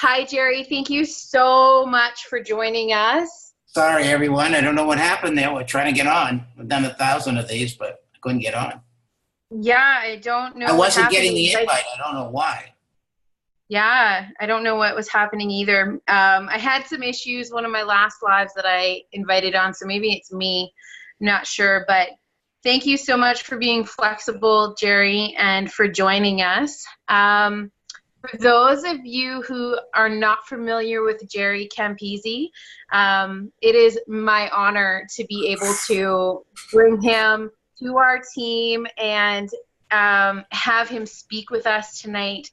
Hi, Jerry. Thank you so much for joining us. Sorry, everyone. I don't know what happened there. We're trying to get on. We've done 1,000 of these, but I couldn't get on. Yeah, I don't I know what wasn't happened. getting the invite. I don't know why. Yeah, I don't know what was happening either. I had some issues one of my last lives that I invited on, so maybe it's me. I'm not sure, but thank you so much for being flexible, Jerry, and for joining us. For those of you who are not familiar with Jerry Campisi, it is my honor to be able to bring him to our team and have him speak with us tonight.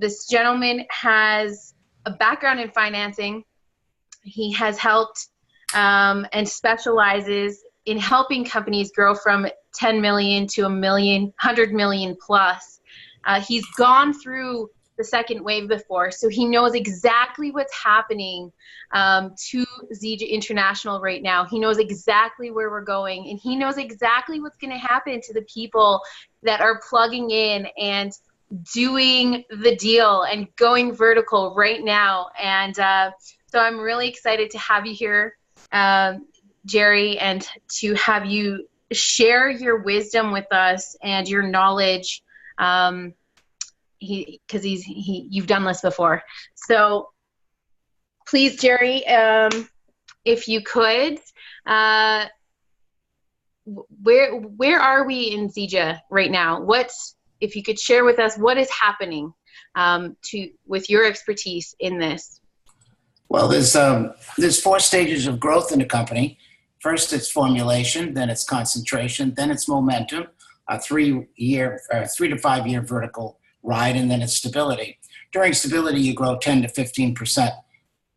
This gentleman has a background in financing. He has helped and specializes in helping companies grow from 10 million to a million, 100 million plus. He's gone through the second wave before, so he knows exactly what's happening to Zija International right now. He knows exactly where we're going, and he knows exactly what's going to happen to the people that are plugging in and doing the deal and going vertical right now. And so I'm really excited to have you here, Jerry, and to have you share your wisdom with us and your knowledge. Because you've done this before. So please, Jerry, if you could, where are we in Zija right now? If you could share with us what is happening with your expertise in this? Well, there's 4 stages of growth in the company. First, it's formulation, then it's concentration, then it's momentum, a 3 to 5 year vertical ride, and then it's stability. During stability, you grow 10 to 15%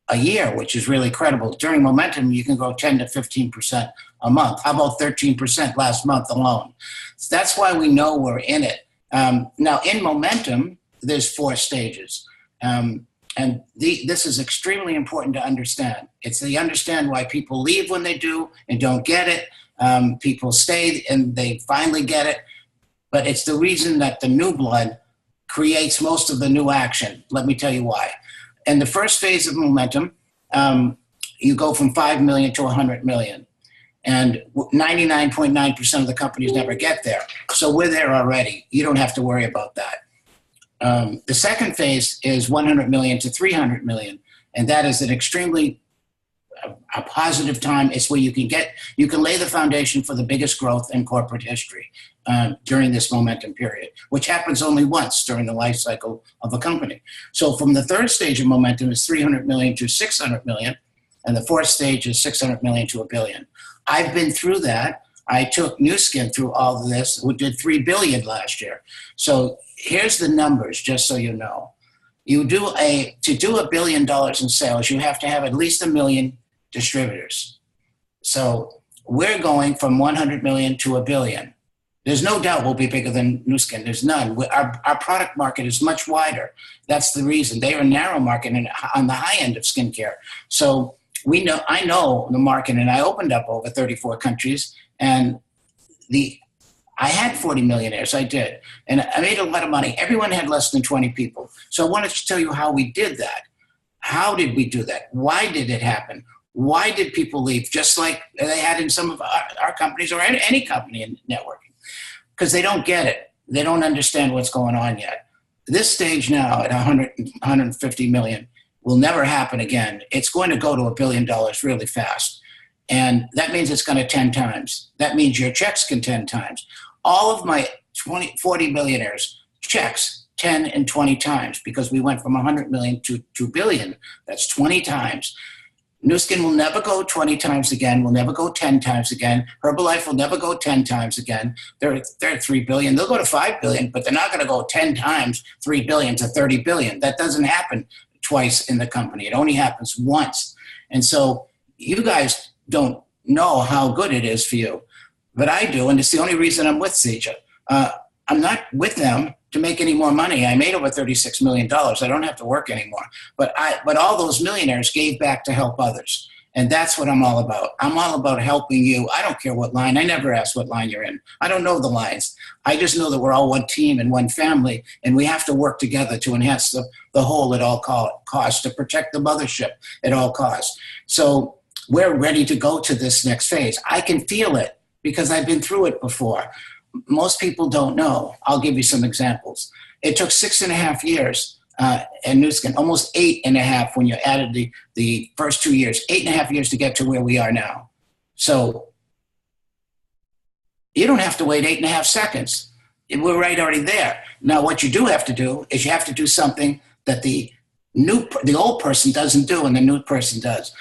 a year, which is really credible. During momentum, you can grow 10 to 15% a month. How about 13% last month alone? So that's why we know we're in it. Now, in momentum, there's 4 stages. This is extremely important to understand. It's to understand why people leave when they do and don't get it. People stay and they finally get it. But it's the reason that the new blood creates most of the new action. Let me tell you why. In the first phase of momentum, you go from 5 million to 100 million. And 99.9% of the companies never get there. So we're there already. You don't have to worry about that. The second phase is 100 million to 300 million. And that is an extremely a positive time. It's where you can lay the foundation for the biggest growth in corporate history during this momentum period, which happens only once during the life cycle of a company. So from the third stage of momentum is 300 million to 600 million, and the fourth stage is 600 million to $1 billion. I've been through that. I took Nu Skin through all of this. We did 3 billion last year. So here's the numbers, just so you know. To do $1 billion in sales, you have to have at least 1 million distributors. So we're going from 100 million to $1 billion. There's no doubt we'll be bigger than Nu Skin. There's none. Our product market is much wider. That's the reason. They are a narrow market on the high end of skincare. So I know the market, and I opened up over 34 countries, and I had 40 millionaires. I did. And I made a lot of money. Everyone had less than 20 people. So I wanted to tell you how we did that. How did we do that? Why did it happen? Why did people leave? Just like they had in some of our companies or any company in networking. Because they don't get it. They don't understand what's going on yet. This stage now at 150 million will never happen again. It's going to go to $1 billion really fast. And that means it's going to 10 times. That means your checks can 10 times. All of my 40 millionaires checks 10 and 20 times because we went from 100 million to 2 billion. That's 20 times. Nu Skin will never go 20 times again, will never go 10 times again. Herbalife will never go 10 times again. They're at 3 billion. They'll go to 5 billion, but they're not going to go 10 times 3 billion to 30 billion. That doesn't happen twice in the company. It only happens once. And so you guys don't know how good it is for you, but I do, and it's the only reason I'm with Zija. I'm not with them to make any more money. I made over $36 million. I don't have to work anymore. But all those millionaires gave back to help others. And that's what I'm all about. I'm all about helping you. I don't care what line. I never ask what line you're in. I don't know the lines. I just know that we're all one team and one family, and we have to work together to enhance the whole at all costs, to protect the mothership at all costs. So we're ready to go to this next phase. I can feel it because I've been through it before. Most people don't know. I'll give you some examples. It took 6.5 years, and Nu Skin, almost 8.5 when you added the first 2 years, 8.5 years to get to where we are now. So you don't have to wait 8.5 seconds. We're right already there. Now, what you do have to do is you have to do something that the old person doesn't do and the new person does.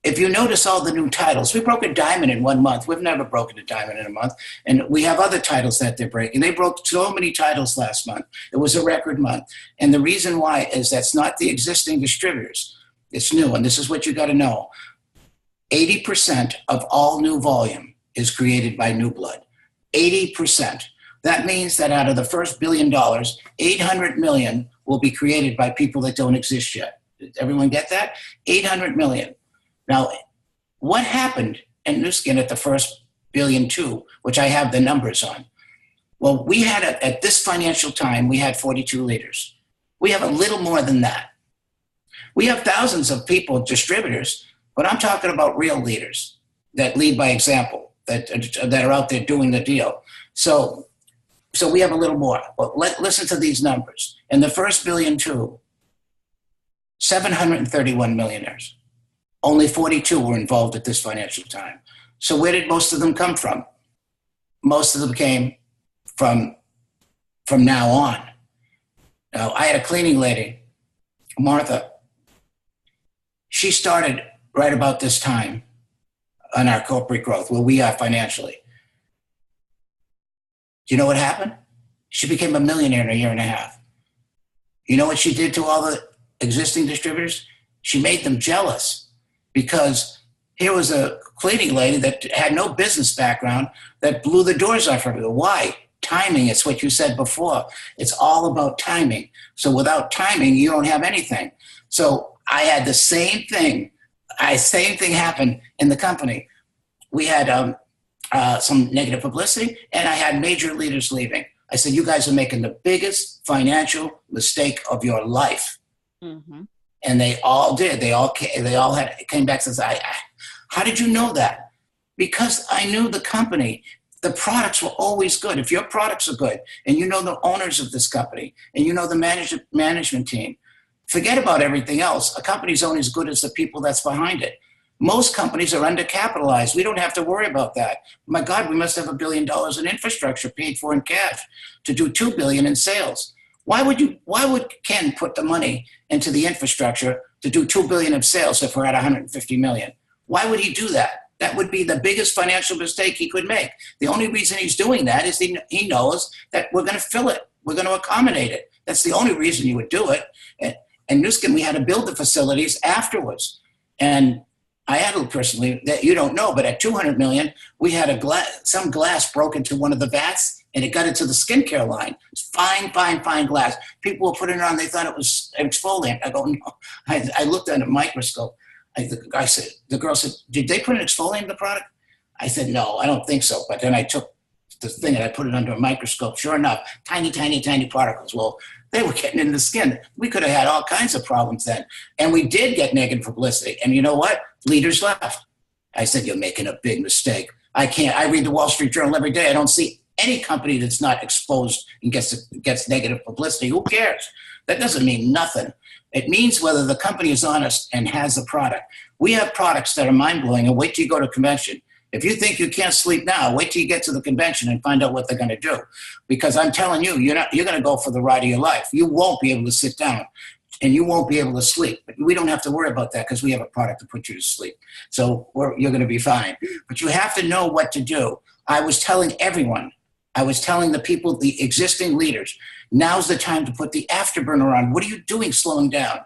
If you notice all the new titles, we broke a diamond in 1 month. We've never broken a diamond in a month. And we have other titles that they're breaking. They broke so many titles last month. It was a record month. And the reason why is that's not the existing distributors. It's new. And this is what you got to know. 80% of all new volume is created by new blood. 80%. That means that out of the first $1 billion, 800 million will be created by people that don't exist yet. Did everyone get that? 800 million. Now, what happened in Nu Skin at the first $1.2 billion, which I have the numbers on? Well, we had, at this financial time, we had 42 leaders. We have a little more than that. We have thousands of people, distributors, but I'm talking about real leaders that lead by example, that are out there doing the deal. So we have a little more. Well, listen to these numbers. In the first $1.2 billion, 731 millionaires. Only 42 were involved at this financial time. So where did most of them come from? Most of them came from now on. Now, I had a cleaning lady, Martha. She started right about this time on our corporate growth, where we are financially. Do you know what happened? She became a millionaire in a 1.5 years. You know what she did to all the existing distributors? She made them jealous. Because here was a cleaning lady that had no business background that blew the doors off her. Why? Timing. It's what you said before. It's all about timing. So without timing, you don't have anything. So I had the same thing. Same thing happened in the company. We had some negative publicity, and I had major leaders leaving. I said, you guys are making the biggest financial mistake of your life. Mm-hmm. And they all did. They all came back and said, how did you know that? Because I knew the company. The products were always good. If your products are good and you know the owners of this company and you know the management team, forget about everything else. A company's only as good as the people that's behind it. Most companies are undercapitalized. We don't have to worry about that. My God, we must have $1 billion in infrastructure paid for in cash to do $2 billion in sales. Why would Ken put the money into the infrastructure to do $2 billion of sales if we're at 150 million? Why would he do that? That would be the biggest financial mistake he could make. The only reason he's doing that is he knows that we're going to fill it. We're going to accommodate it. That's the only reason he would do it. And Nu Skin, we had to build the facilities afterwards. And I had personally, that you don't know, but at 200 million, we had some glass broke into one of the vats, and it got into the skincare line. It's fine glass. People were putting it on. They thought it was exfoliant. I go, no. I looked at a microscope. The girl said, did they put an exfoliant in the product? I said, no, I don't think so. But then I took the thing and I put it under a microscope. Sure enough, tiny particles. Well, they were getting in the skin. We could have had all kinds of problems then. And we did get negative publicity. And you know what? Leaders left. I said, you're making a big mistake. I read the Wall Street Journal every day. I don't see any company that's not exposed and gets negative publicity. Who cares? That doesn't mean nothing. It means whether the company is honest and has a product. We have products that are mind-blowing, and wait till you go to a convention. If you think you can't sleep now, wait till you get to the convention and find out what they're going to do. Because I'm telling you, you're going to go for the ride of your life. You won't be able to sit down, and you won't be able to sleep. But we don't have to worry about that because we have a product to put you to sleep. So you're going to be fine. But you have to know what to do. I was telling everyone, I was telling the people, the existing leaders, now's the time to put the afterburner on. What are you doing slowing down?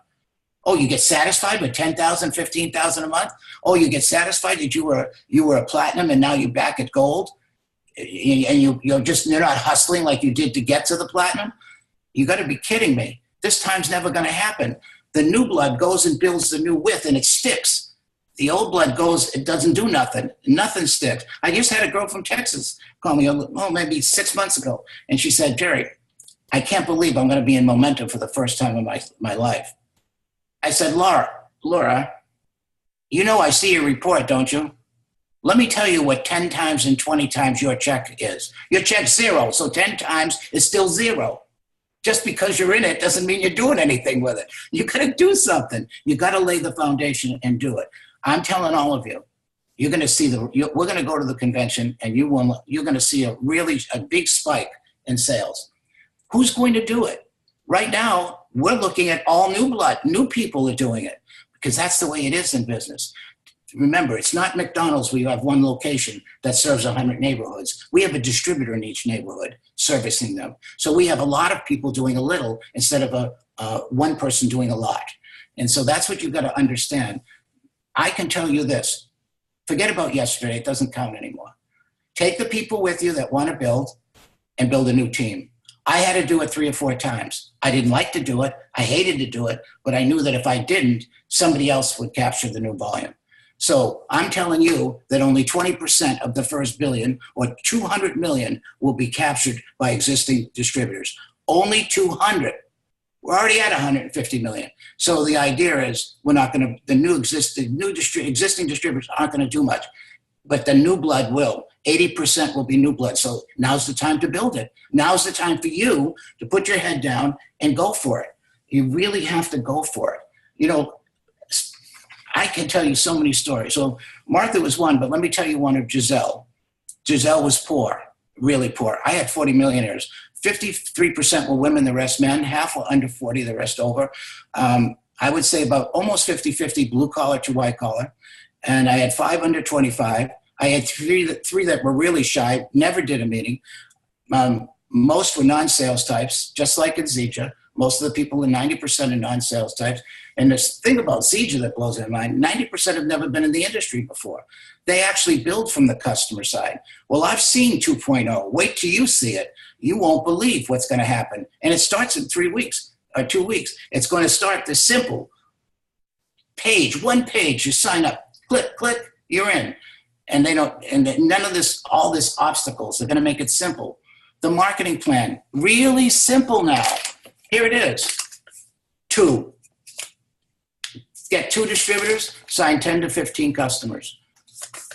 Oh, you get satisfied with 10,000, 15,000 a month? Oh, you get satisfied that you were a platinum and now you're back at gold? And you're not hustling like you did to get to the platinum? You got to be kidding me. This time's never going to happen. The new blood goes and builds the new width and it sticks. the old blood goes, it doesn't do nothing. Nothing sticks. I just had a girl from Texas call me, maybe 6 months ago. And she said, Jerry, I can't believe I'm going to be in momentum for the first time in my life. I said, Laura, you know I see your report, don't you? Let me tell you what 10 times and 20 times your check is. Your check's zero, so 10 times is still zero. Just because you're in it doesn't mean you're doing anything with it. You got to do something. You got to lay the foundation and do it. I'm telling all of you, you're going to see we're going to go to the convention and you're going to see a big spike in sales. Who's going to do it? Right now, we're looking at all new blood. New people are doing it because that's the way it is in business. Remember, it's not McDonald's where you have one location that serves 100 neighborhoods. We have a distributor in each neighborhood servicing them. So we have a lot of people doing a little instead of one person doing a lot. And so that's what you've got to understand. I can tell you this. Forget about yesterday. It doesn't count anymore. Take the people with you that want to build and build a new team. I had to do it 3 or 4 times. I didn't like to do it. I hated to do it. But I knew that if I didn't, somebody else would capture the new volume. So I'm telling you that only 20% of the first billion or 200 million will be captured by existing distributors. Only 200. We're already at 150 million. So the idea is we're not going to, existing distributors aren't going to do much, but the new blood will. 80% will be new blood. So now's the time to build it. Now's the time for you to put your head down and go for it. You really have to go for it. You know, I can tell you so many stories. So Martha was one, but let me tell you one of Giselle. Giselle was poor, really poor. I had 40 millionaires. 53% were women, the rest men. Half were under 40, the rest over. I would say about almost 50-50 blue collar to white collar. And I had 5 under 25. I had three that were really shy, never did a meeting. Most were non-sales types, just like in Zija. Most of the people are 90% are non-sales types. And this thing about Zija that blows my mind, 90% have never been in the industry before. They actually build from the customer side. Well, I've seen 2.0. Wait till you see it. You won't believe what's going to happen. And it starts in 3 weeks or 2 weeks. It's going to start this simple page, one page, you sign up, click, click, you're in. And they don't, and none of this, all this obstacles, they're going to make it simple. The marketing plan, really simple now. Here it is. 2. Get 2 distributors, sign 10 to 15 customers.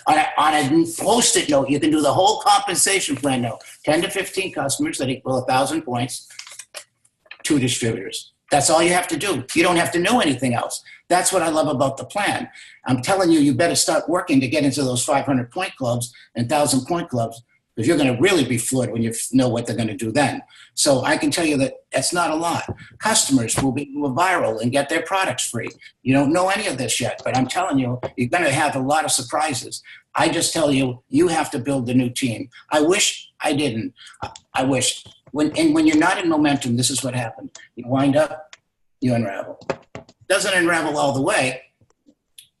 On a Post-it note, you can do the whole compensation plan note. 10 to 15 customers that equal 1,000 points, 2 distributors. That's all you have to do. You don't have to know anything else. That's what I love about the plan. I'm telling you, you better start working to get into those 500-point clubs and 1,000-point clubs, because you're going to really be floored when you know what they're going to do then. So I can tell you that that's not a lot. Customers will be viral and get their products free. You don't know any of this yet, but I'm telling you, you're going to have a lot of surprises. I just tell you, you have to build a new team. I wish I didn't. I wish. When you're not in momentum, this is what happened. You wind up, you unravel. Doesn't unravel all the way,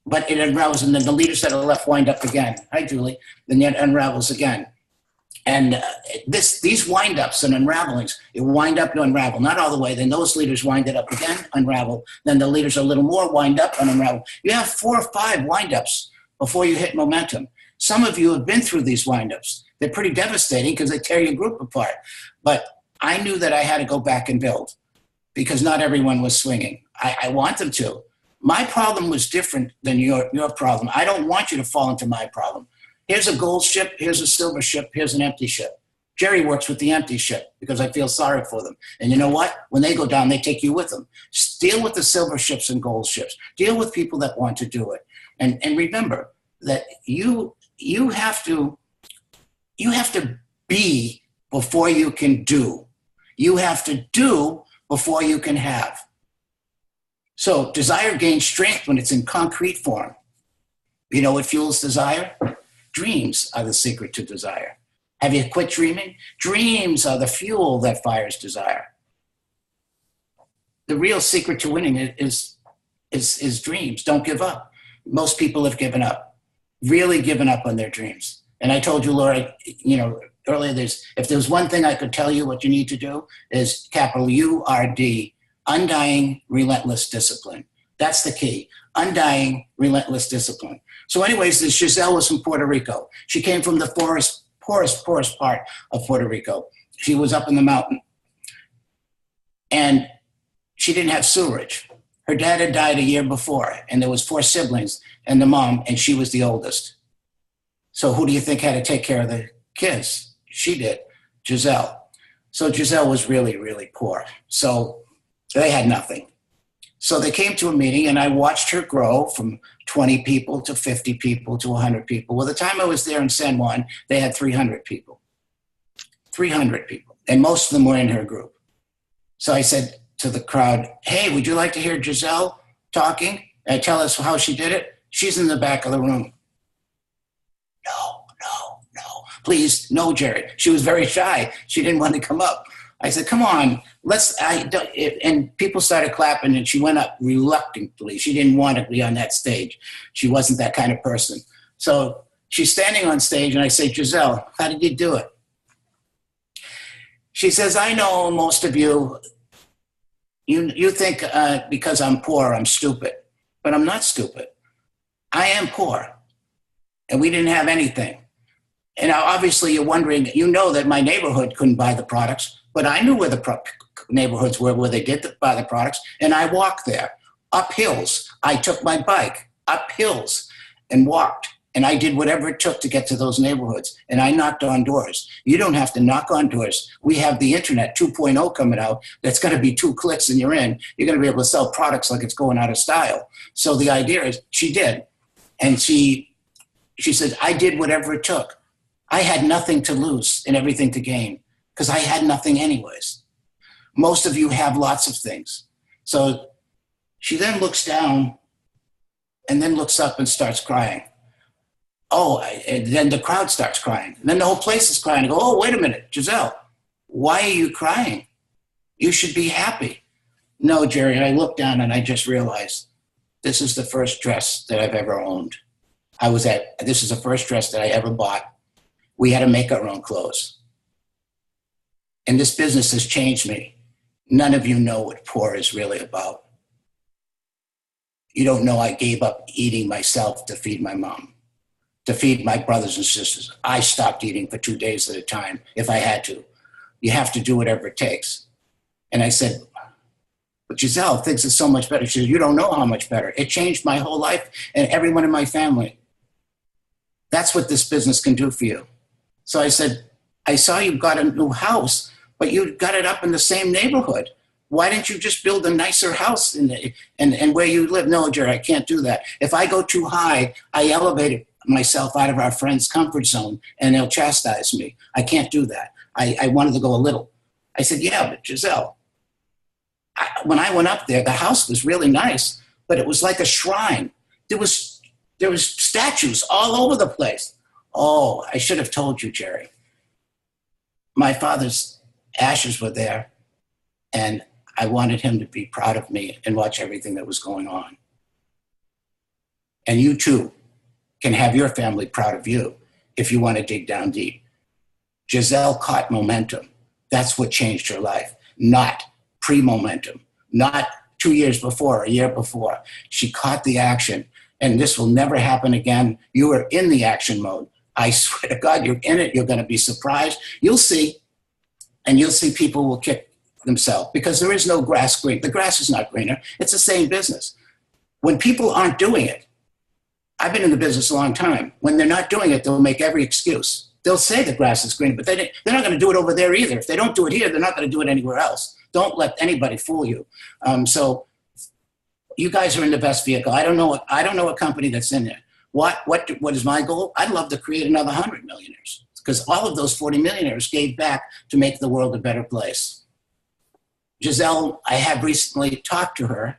but it unravels, and then the leaders that are left wind up again. Hi, Julie. Then it unravels again. And these wind-ups and unravelings, you wind up, you unravel, not all the way. Then those leaders wind it up again, unravel. Then the leaders a little more wind up and unravel. You have 4 or 5 wind-ups before you hit momentum. Some of you have been through these wind-ups. They're pretty devastating because they tear your group apart. But I knew that I had to go back and build because not everyone was swinging. I want them to. My problem was different than your problem. I don't want you to fall into my problem. Here's a gold ship, here's a silver ship, here's an empty ship. Jerry works with the empty ship because I feel sorry for them. And you know what? When they go down, they take you with them. Deal with the silver ships and gold ships. Deal with people that want to do it. And remember that you have to be before you can do. You have to do before you can have. So desire gains strength when it's in concrete form. You know what fuels desire? Dreams are the secret to desire. Have you quit dreaming? Dreams are the fuel that fires desire. The real secret to winning is dreams. Don't give up. Most people have given up, really given up on their dreams. And I told you, Laura, earlier, if there's one thing I could tell you what you need to do is capital URD, undying, relentless discipline. That's the key. undying, relentless discipline. So anyways, this Giselle was from Puerto Rico. She came from the poorest part of Puerto Rico. She was up in the mountain. And she didn't have sewerage. Her dad had died a year before, and there was 4 siblings and the mom, and she was the oldest. So who do you think had to take care of the kids? She did, Giselle. So Giselle was really, really poor. So they had nothing. So they came to a meeting, and I watched her grow from 20 people to 50 people to 100 people. Well, the time I was there in San Juan, they had 300 people. 300 people, and most of them were in her group. So I said to the crowd, hey, would you like to hear Giselle talking and tell us how she did it? She's in the back of the room. No. Please, no, Jerry. She was very shy. She didn't want to come up. I said, come on, and people started clapping, and she went up reluctantly. She didn't want to be on that stage. She wasn't that kind of person. So she's standing on stage, and I say, Giselle, how did you do it? She says, I know most of you, you think because I'm poor, I'm stupid, but I'm not stupid. I am poor, and we didn't have anything. And now obviously you're wondering, you know that my neighborhood couldn't buy the products, but I knew where the neighborhoods were where they did buy the products, and I walked there, up hills. I took my bike up hills and walked. And I did whatever it took to get to those neighborhoods. And I knocked on doors. You don't have to knock on doors. We have the internet 2.0 coming out. That's going to be 2 clicks and you're in. You're going to be able to sell products like it's going out of style. So the idea is she did. And she said, I did whatever it took. I had nothing to lose and everything to gain because I had nothing anyways. Most of you have lots of things. So she then looks down and then looks up and starts crying. And then the crowd starts crying. And then the whole place is crying. I go, oh, wait a minute, Giselle, why are you crying? You should be happy. No, Jerry, I looked down and I just realized this is the first dress that I've ever owned. This is the first dress that I ever bought. We had to make our own clothes. And this business has changed me. None of you know what poor is really about. You don't know I gave up eating myself to feed my mom. To feed my brothers and sisters. I stopped eating for 2 days at a time if I had to. You have to do whatever it takes. And I said, but Giselle thinks it's so much better. She said, you don't know how much better. It changed my whole life and everyone in my family. That's what this business can do for you. So I said, I saw you got a new house, but you got it up in the same neighborhood. Why didn't you just build a nicer house and where you live? No, Jerry, I can't do that. If I go too high, I elevate it myself out of our friend's comfort zone and they'll chastise me. I can't do that. I wanted to go a little. I said, yeah, but Giselle, when I went up there, the house was really nice, but it was like a shrine. There was statues all over the place. Oh, I should have told you, Jerry. My father's ashes were there and I wanted him to be proud of me and watch everything that was going on. And you too can have your family proud of you if you want to dig down deep. Giselle caught momentum. That's what changed her life, not pre-momentum, not 2 years before, a year before. She caught the action, and this will never happen again. You are in the action mode. I swear to God, you're in it. You're going to be surprised. You'll see, and you'll see people will kick themselves because there is no grass green. The grass is not greener. It's the same business. When people aren't doing it, I've been in the business a long time. When they're not doing it, they'll make every excuse. They'll say the grass is green, but they're not going to do it over there either. If they don't do it here, they're not going to do it anywhere else. Don't let anybody fool you. So you guys are in the best vehicle. I don't know a company that's in there. What is my goal? I'd love to create another 100 millionaires because all of those 40 millionaires gave back to make the world a better place. Giselle, I have recently talked to her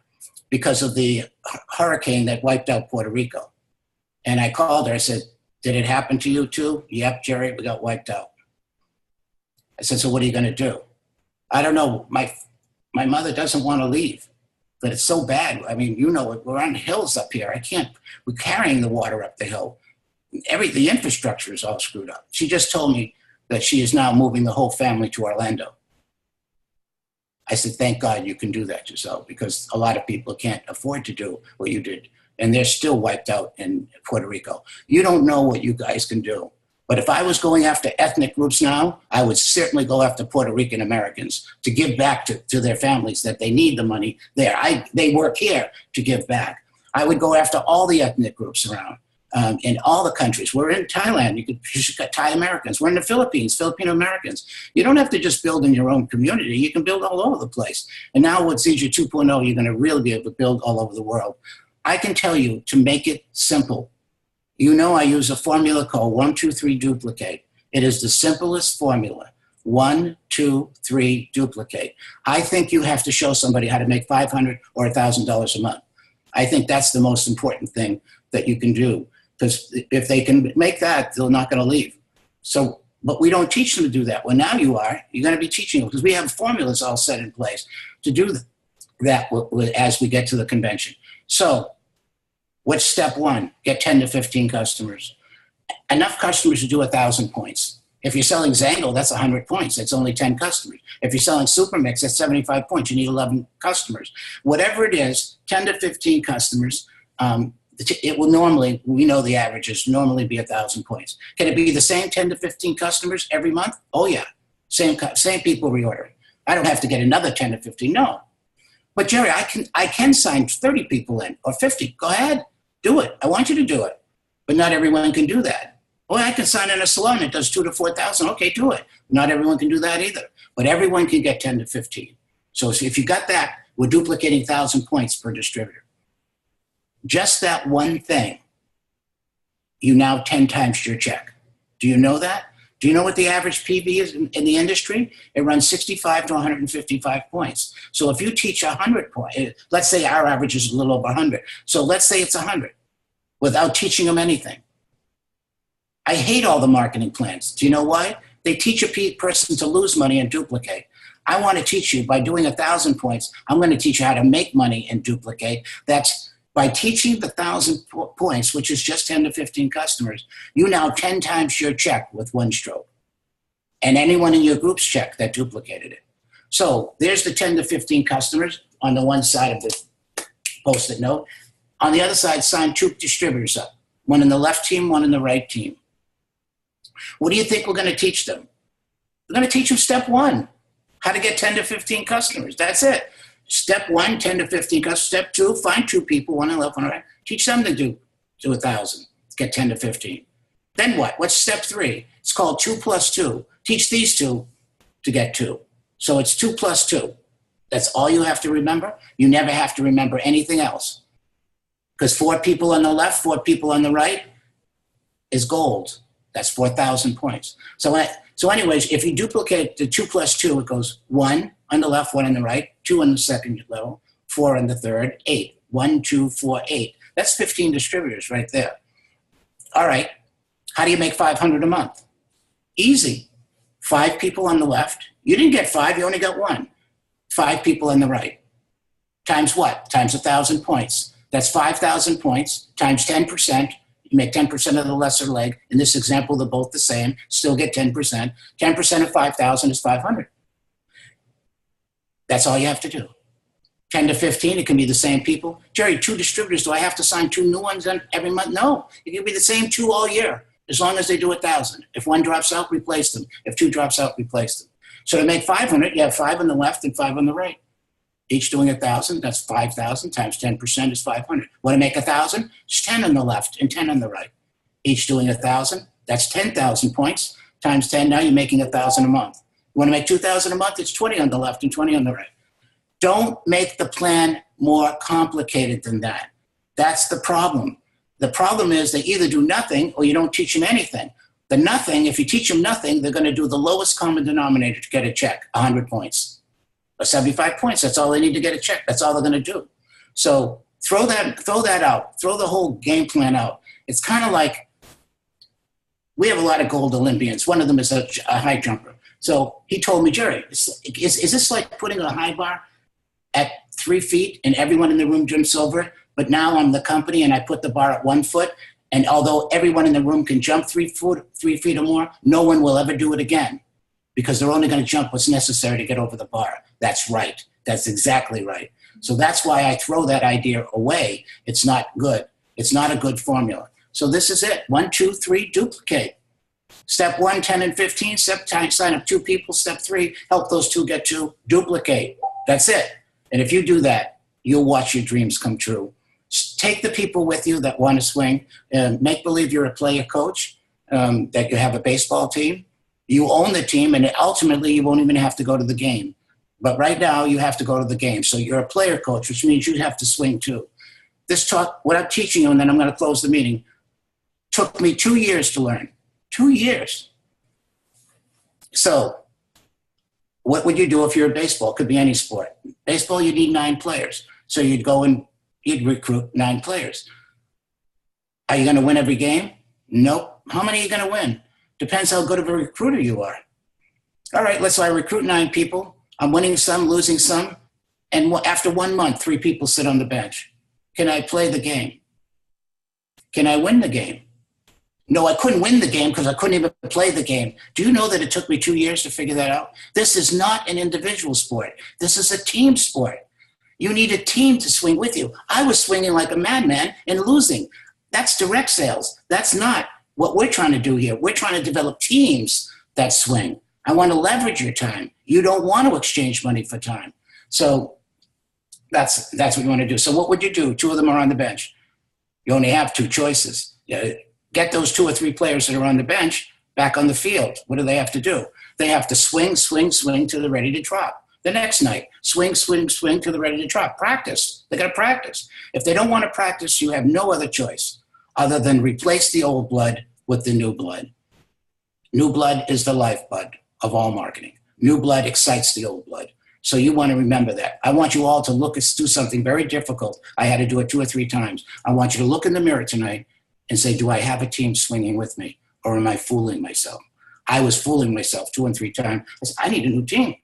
because of the hurricane that wiped out Puerto Rico. And I called her, I said, did it happen to you too? Yep, Jerry, we got wiped out. I said, so what are you going to do? I don't know. My mother doesn't want to leave, but it's so bad. I mean, you know, we're on hills up here. We're carrying the water up the hill. The infrastructure is all screwed up. She just told me that she is now moving the whole family to Orlando. I said, thank God you can do that, Giselle, because a lot of people can't afford to do what you did. and they're still wiped out in Puerto Rico. You don't know what you guys can do. But if I was going after ethnic groups now, I would certainly go after Puerto Rican Americans to give back to their families that they need the money there. They work here to give back. I would go after all the ethnic groups around in all the countries. We're in Thailand. You should got Thai Americans. We're in the Philippines, Filipino Americans. You don't have to just build in your own community. You can build all over the place. And now with CG 2.0, you're going to really be able to build all over the world. I can tell you to make it simple. You know I use a formula called 1, 2, 3 duplicate. It is the simplest formula. 1, 2, 3 duplicate. I think you have to show somebody how to make $500 or $1,000 a month. I think that's the most important thing that you can do, because if they can make that, they're not going to leave. So, but we don't teach them to do that. Well, now you are. You're going to be teaching them, because we have formulas all set in place to do that as we get to the convention. So, what's step 1? Get 10 to 15 customers. Enough customers to do 1,000 points. If you're selling Zangle, that's 100 points. That's only 10 customers. If you're selling Supermix, that's 75 points. You need 11 customers. Whatever it is, 10 to 15 customers, it will normally, we know the averages, normally be 1,000 points. Can it be the same 10 to 15 customers every month? Oh, yeah. Same people reordering. I don't have to get another 10 to 15, no. But Jerry, I can sign 30 people in, or 50. Go ahead, do it. I want you to do it. But not everyone can do that. Oh, I can sign in a salon that does 2,000 to 4,000. Okay, do it. Not everyone can do that either. But everyone can get 10 to 15. So if you got that, we're duplicating 1,000 points per distributor. Just that one thing, you now 10 times your check. Do you know that? Do you know what the average PV is in the industry? It runs 65 to 155 points. So if you teach 100 points, let's say our average is a little over 100. So let's say it's 100 without teaching them anything. I hate all the marketing plans. Do you know why? They teach a person to lose money and duplicate. I want to teach you by doing 1,000 points. I'm going to teach you how to make money and duplicate. That's by teaching the 1,000 points, which is just 10 to 15 customers, you now 10 times your check with one stroke. And anyone in your group's check that duplicated it. So there's the 10 to 15 customers on the one side of the post-it note. On the other side, sign 2 distributors up. One in the left team, one in the right team. What do you think we're going to teach them? We're going to teach them step 1, how to get 10 to 15 customers. That's it. Step 1, 10 to 15 customers. Step 2, find 2 people, one on the left, one on the right. Teach them to do 1,000, get 10 to 15. Then what? What's step 3? It's called 2 plus 2. Teach these 2 to get 2. So it's 2 plus 2. That's all you have to remember. You never have to remember anything else. Because 4 people on the left, 4 people on the right is gold. That's 4,000 points. So anyways, if you duplicate the 2 plus 2, it goes 1 on the left, 1 on the right, 2 on the second level, 4 on the third, 8. 1, 2, 4, 8. That's 15 distributors right there. All right. How do you make 500 a month? Easy. 5 people on the left. You didn't get 5, you only got 1. 5 people on the right. Times what? Times 1,000 points. That's 5,000 points times 10%. You make 10% of the lesser leg. In this example, they're both the same. Still get 10%. 10% of 5,000 is 500. That's all you have to do. 10 to 15, it can be the same people. Jerry, 2 distributors, do I have to sign 2 new ones every month? No, it can be the same 2 all year, as long as they do 1,000. If 1 drops out, replace them. If 2 drops out, replace them. So to make 500, you have 5 on the left and 5 on the right. Each doing 1,000, that's 5,000 times 10% is 500. Want to make 1,000? It's 10 on the left and 10 on the right. Each doing 1,000, that's 10,000 points times 10. Now you're making 1,000 a month. You want to make 2,000 a month? It's 20 on the left and 20 on the right. Don't make the plan more complicated than that. That's the problem. The problem is they either do nothing or you don't teach them anything. The nothing, if you teach them nothing, they're going to do the lowest common denominator to get a check, 100 points. Or 75 points, that's all they need to get a check. That's all they're going to do. So throw that out. Throw the whole game plan out. It's kind of like, we have a lot of gold Olympians. One of them is a high jumper. So he told me, Jerry, is this like putting a high bar at 3 feet and everyone in the room jumps over it? But now I'm the company and I put the bar at 1 foot. And although everyone in the room can jump 3 feet or more, no one will ever do it again because they're only going to jump what's necessary to get over the bar. That's right. That's exactly right. So that's why I throw that idea away. It's not good. It's not a good formula. So this is it. 1, 2, 3, duplicate. Step 1, 10 and 15. Step 2, sign up 2 people. Step 3, help those 2 get to duplicate. That's it. And if you do that, you'll watch your dreams come true. Take the people with you that want to swing, and make believe you're a player coach, that you have a baseball team. You own the team, and ultimately you won't even have to go to the game. But right now you have to go to the game. So you're a player coach, which means you have to swing too. This talk, what I'm teaching you, and then I'm going to close the meeting, took me 2 years to learn. 2 years. So what would you do if you're a baseball? It could be any sport. Baseball, you need 9 players. So you'd go and you'd recruit 9 players. Are you going to win every game? Nope. How many are you going to win? Depends how good of a recruiter you are. All right, let's say I recruit 9 people. I'm winning some, losing some. And after 1 month, 3 people sit on the bench. Can I play the game? Can I win the game? No, I couldn't win the game because I couldn't even play the game. Do you know that it took me 2 years to figure that out? This is not an individual sport. This is a team sport. You need a team to swing with you. I was swinging like a madman and losing. That's direct sales. That's not what we're trying to do here. We're trying to develop teams that swing. I want to leverage your time. You don't want to exchange money for time. So that's what you want to do. So what would you do? 2 of them are on the bench. You only have 2 choices. Get those 2 or 3 players that are on the bench back on the field. What do they have to do? They have to swing, swing, swing till they're ready to drop. The next night, swing, swing, swing till they're ready to drop. Practice. They got to practice. If they don't want to practice, you have no other choice other than replace the old blood with the new blood. New blood is the lifeblood of all marketing. New blood excites the old blood. So you want to remember that. I want you all to do something very difficult. I had to do it 2 or 3 times. I want you to look in the mirror tonight and say, do I have a team swinging with me, or am I fooling myself? I was fooling myself 2 and 3 times. I said, I need a new team.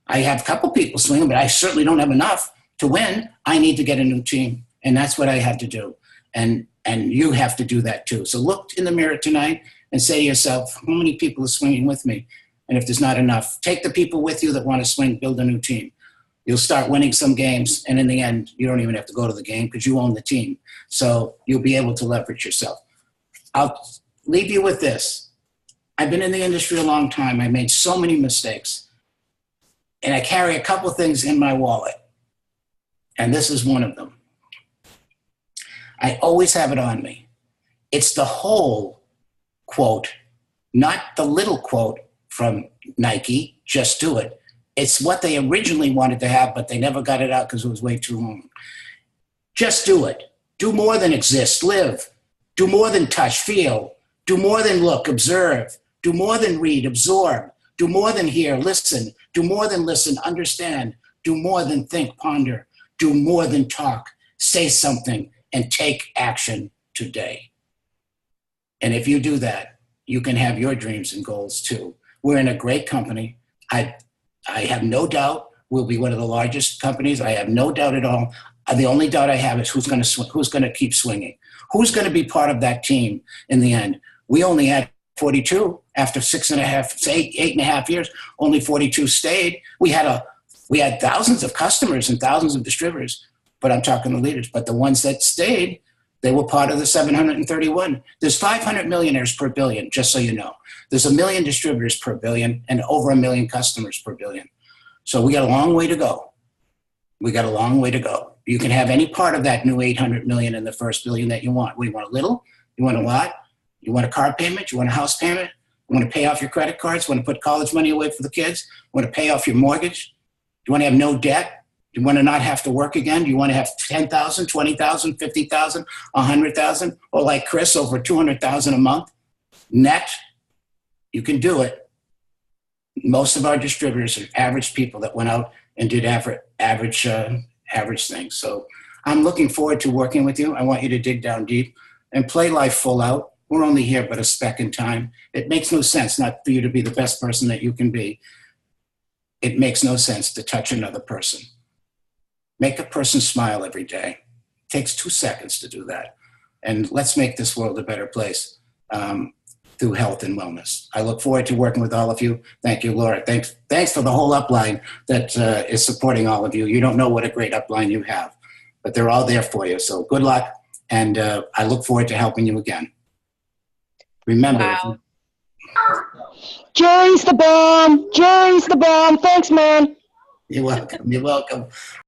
I have a couple people swinging, but I certainly don't have enough to win. I need to get a new team. And that's what I had to do. And you have to do that too. So look in the mirror tonight and say to yourself, how many people are swinging with me? And if there's not enough, take the people with you that want to swing, build a new team. You'll start winning some games, and in the end, you don't even have to go to the game because you own the team. So you'll be able to leverage yourself. I'll leave you with this. I've been in the industry a long time. I made so many mistakes. And I carry a couple things in my wallet. And this is one of them. I always have it on me. It's the whole quote, not the little quote from Nike, just do it. It's what they originally wanted to have, but they never got it out because it was way too long. Just do it. Do more than exist, live. Do more than touch, feel. Do more than look, observe. Do more than read, absorb. Do more than hear, listen. Do more than listen, understand. Do more than think, ponder. Do more than talk. Say something and take action today. And if you do that, you can have your dreams and goals too. We're in a great company. I have no doubt we'll be one of the largest companies. I have no doubt at all. The only doubt I have is who's going to keep swinging. Who's going to be part of that team in the end? We only had 42 after 8.5 years. Only 42 stayed. We had thousands of customers and thousands of distributors, but I'm talking the leaders. But the ones that stayed, they were part of the 731. There's 500 millionaires per billion, just so you know. There's 1 million distributors per billion and over 1 million customers per billion. So we got a long way to go. We got a long way to go. You can have any part of that new 800 million in the first billion that you want. You want a little? You want a lot? You want a car payment? You want a house payment? You want to pay off your credit cards? You want to put college money away for the kids? You want to pay off your mortgage? You want to have no debt? You want to not have to work again? Do you want to have 10,000, 20,000, 50,000, 100,000? Or like Chris, over 200,000 a month net? You can do it. Most of our distributors are average people that went out and did average things. So I'm looking forward to working with you. I want you to dig down deep and play life full out. We're only here but a speck in time. It makes no sense not for you to be the best person that you can be. It makes no sense to touch another person. Make a person smile every day. It takes 2 seconds to do that. And let's make this world a better place. through health and wellness. I look forward to working with all of you. Thank you, Laura. Thanks for the whole upline that is supporting all of you. You don't know what a great upline you have, but they're all there for you. So good luck, and I look forward to helping you again. Remember, Wow. Jerry's the bomb. Jerry's the bomb. Thanks, man. You're welcome. You're welcome.